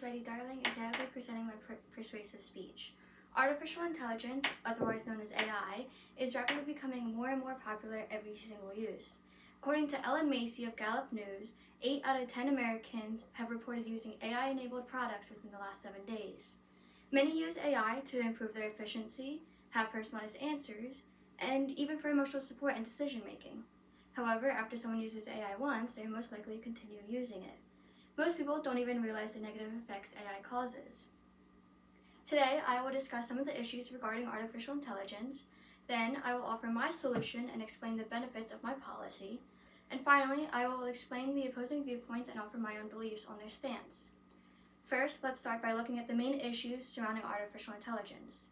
Betty Darling, and today I'll be presenting my persuasive speech. Artificial intelligence, otherwise known as AI, is rapidly becoming more and more popular every single use. According to Ellen Macy of Gallup News, 8 out of 10 Americans have reported using AI-enabled products within the last 7 days. Many use AI to improve their efficiency, have personalized answers, and even for emotional support and decision-making. However, after someone uses AI once, they most likely continue using it. Most people don't even realize the negative effects AI causes. Today, I will discuss some of the issues regarding artificial intelligence. Then, I will offer my solution and explain the benefits of my policy. And finally, I will explain the opposing viewpoints and offer my own beliefs on their stance. First, let's start by looking at the main issues surrounding artificial intelligence.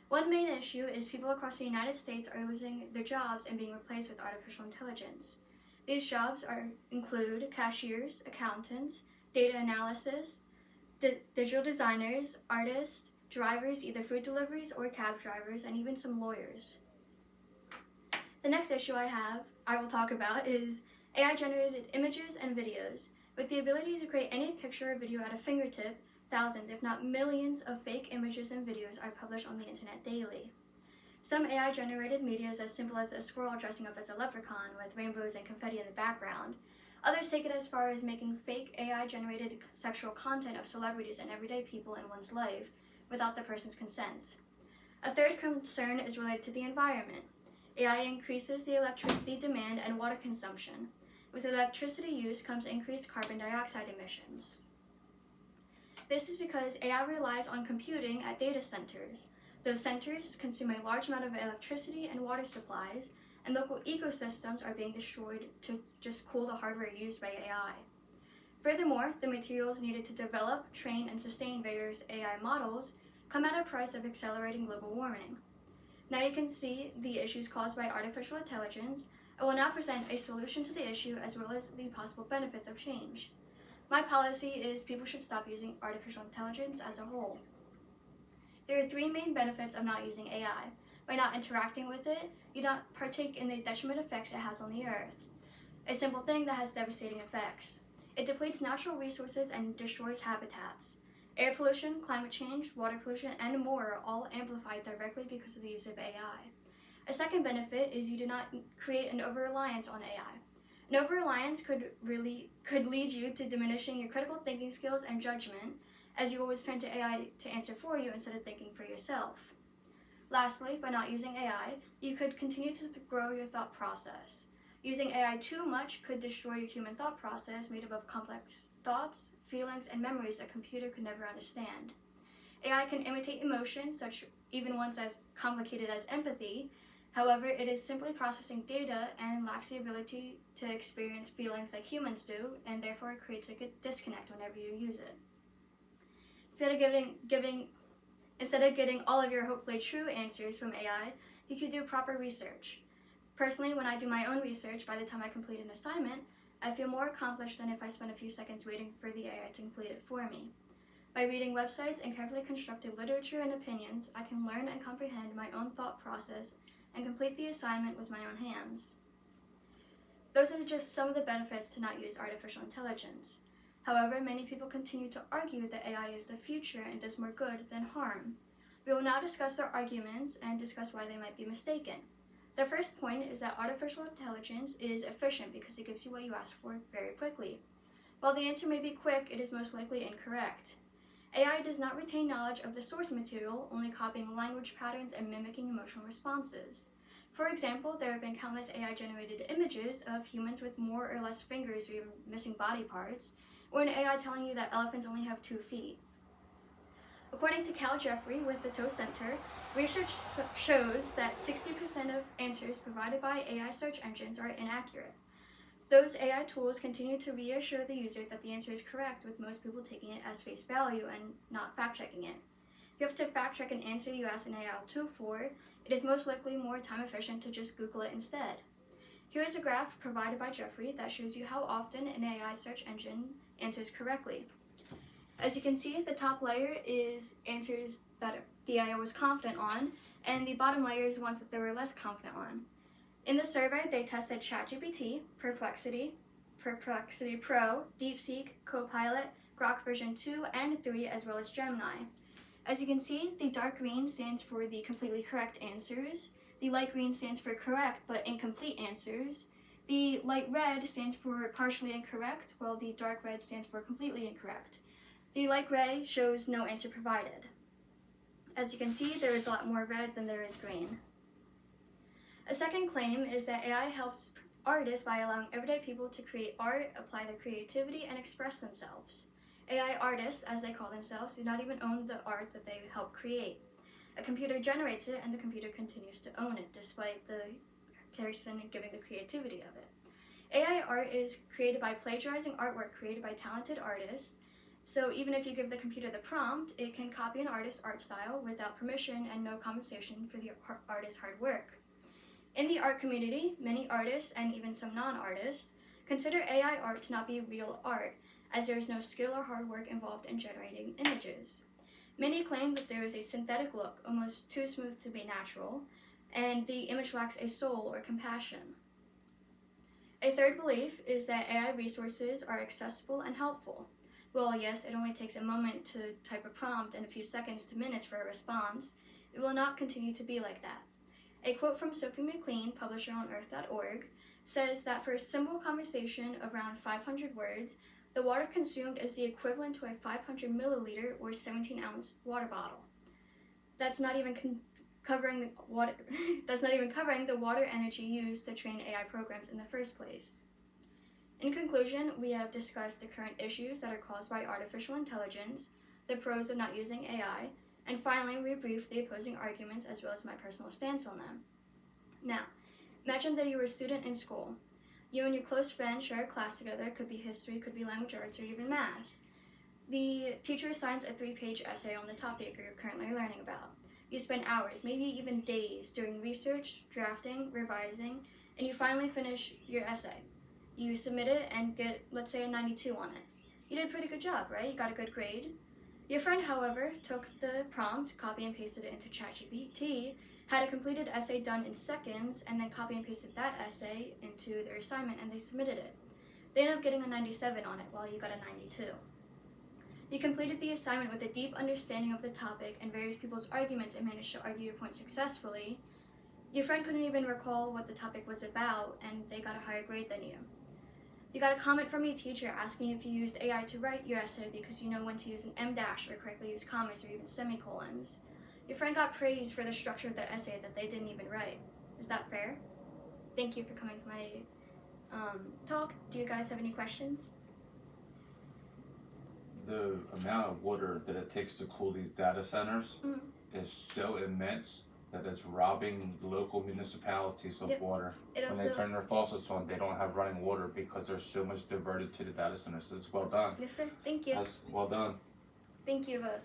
One main issue is people across the United States are losing their jobs and being replaced with artificial intelligence. These jobs include cashiers, accountants, data analysis, digital designers, artists, drivers, either food deliveries or cab drivers, and even some lawyers. The next issue I will talk about is AI-generated images and videos. With the ability to create any picture or video at a fingertip, thousands, if not millions, of fake images and videos are published on the internet daily. Some AI-generated media is as simple as a squirrel dressing up as a leprechaun with rainbows and confetti in the background. Others take it as far as making fake AI-generated sexual content of celebrities and everyday people in one's life without the person's consent. A third concern is related to the environment. AI increases the electricity demand and water consumption. With electricity use comes increased carbon dioxide emissions. This is because AI relies on computing at data centers. Those centers consume a large amount of electricity and water supplies, and local ecosystems are being destroyed to just cool the hardware used by AI. Furthermore, the materials needed to develop, train, and sustain various AI models come at a price of accelerating global warming. Now you can see the issues caused by artificial intelligence. I will now present a solution to the issue as well as the possible benefits of change. My policy is people should stop using artificial intelligence as a whole. There are 3 main benefits of not using AI. By not interacting with it, you don't partake in the detriment effects it has on the earth. A simple thing that has devastating effects. It depletes natural resources and destroys habitats. Air pollution, climate change, water pollution, and more are all amplified directly because of the use of AI. A second benefit is you do not create an over-reliance on AI. An over-reliance could lead you to diminishing your critical thinking skills and judgment, as you always turn to AI to answer for you instead of thinking for yourself. Lastly, by not using AI, you could continue to grow your thought process. Using AI too much could destroy your human thought process made up of complex thoughts, feelings, and memories a computer could never understand. AI can imitate emotions, such even ones as complicated as empathy. However, it is simply processing data and lacks the ability to experience feelings like humans do, and therefore it creates a disconnect whenever you use it. Instead of getting all of your hopefully true answers from AI, you could do proper research. Personally, when I do my own research, by the time I complete an assignment, I feel more accomplished than if I spent a few seconds waiting for the AI to complete it for me. By reading websites and carefully constructed literature and opinions, I can learn and comprehend my own thought process and complete the assignment with my own hands. Those are just some of the benefits to not use artificial intelligence. However, many people continue to argue that AI is the future and does more good than harm. We will now discuss their arguments and discuss why they might be mistaken. The first point is that artificial intelligence is efficient because it gives you what you ask for very quickly. While the answer may be quick, it is most likely incorrect. AI does not retain knowledge of the source material, only copying language patterns and mimicking emotional responses. For example, there have been countless AI-generated images of humans with more or less fingers or even missing body parts, or an AI telling you that elephants only have 2 feet. According to Cal Jeffrey with the Toe Center, research shows that 60% of answers provided by AI search engines are inaccurate. Those AI tools continue to reassure the user that the answer is correct, with most people taking it as face value and not fact-checking it. If you have to fact-check an answer you ask an AI tool for, it is most likely more time-efficient to just Google it instead. Here is a graph provided by Jeffrey that shows you how often an AI search engine answers correctly. As you can see, the top layer is answers that the AI was confident on, and the bottom layer is ones that they were less confident on. In the survey, they tested ChatGPT, Perplexity Pro, DeepSeek, Copilot, Grok version 2 and 3, as well as Gemini. As you can see, the dark green stands for the completely correct answers. The light green stands for correct but incomplete answers. The light red stands for partially incorrect, while the dark red stands for completely incorrect. The light gray shows no answer provided. As you can see, there is a lot more red than there is green. A second claim is that AI helps artists by allowing everyday people to create art, apply their creativity, and express themselves. AI artists, as they call themselves, do not even own the art that they help create. A computer generates it, and the computer continues to own it, despite the person giving the creativity of it. AI art is created by plagiarizing artwork created by talented artists, so even if you give the computer the prompt, it can copy an artist's art style without permission and no compensation for the artist's hard work. In the art community, many artists, and even some non-artists, consider AI art to not be real art, as there is no skill or hard work involved in generating images. Many claim that there is a synthetic look, almost too smooth to be natural, and the image lacks a soul or compassion. A third belief is that AI resources are accessible and helpful. Well, yes, it only takes a moment to type a prompt and a few seconds to minutes for a response. It will not continue to be like that. A quote from Sophie McLean, publisher on earth.org, says that for a simple conversation of around 500 words, the water consumed is the equivalent to a 500 milliliter or 17-ounce water bottle. That's not even covering the water. That's not even covering the water energy used to train AI programs in the first place. In conclusion, we have discussed the current issues that are caused by artificial intelligence, the pros of not using AI, and finally, we briefed the opposing arguments as well as my personal stance on them. Now, imagine that you were a student in school. You and your close friend share a class together. It could be history, could be language arts, or even math. The teacher assigns a 3-page essay on the topic you're currently learning about. You spend hours, maybe even days, doing research, drafting, revising, and you finally finish your essay. You submit it and get, let's say, a 92 on it. You did a pretty good job, right? You got a good grade. Your friend, however, took the prompt, copy and pasted it into ChatGPT, had a completed essay done in seconds, and then copy and pasted that essay into their assignment, and they submitted it. They ended up getting a 97 on it, while you got a 92. You completed the assignment with a deep understanding of the topic and various people's arguments and managed to argue your point successfully. Your friend couldn't even recall what the topic was about, and they got a higher grade than you. You got a comment from your teacher asking if you used AI to write your essay because you know when to use an em-dash or correctly use commas or even semicolons. Your friend got praise for the structure of the essay that they didn't even write. Is that fair? Thank you for coming to my talk. Do you guys have any questions? The amount of water that it takes to cool these data centers is so immense that it's robbing local municipalities of water. When they turn their faucets on, they don't have running water because there's so much diverted to the data centers. It's well done. Yes, sir. Thank you. That's well done. Thank you both.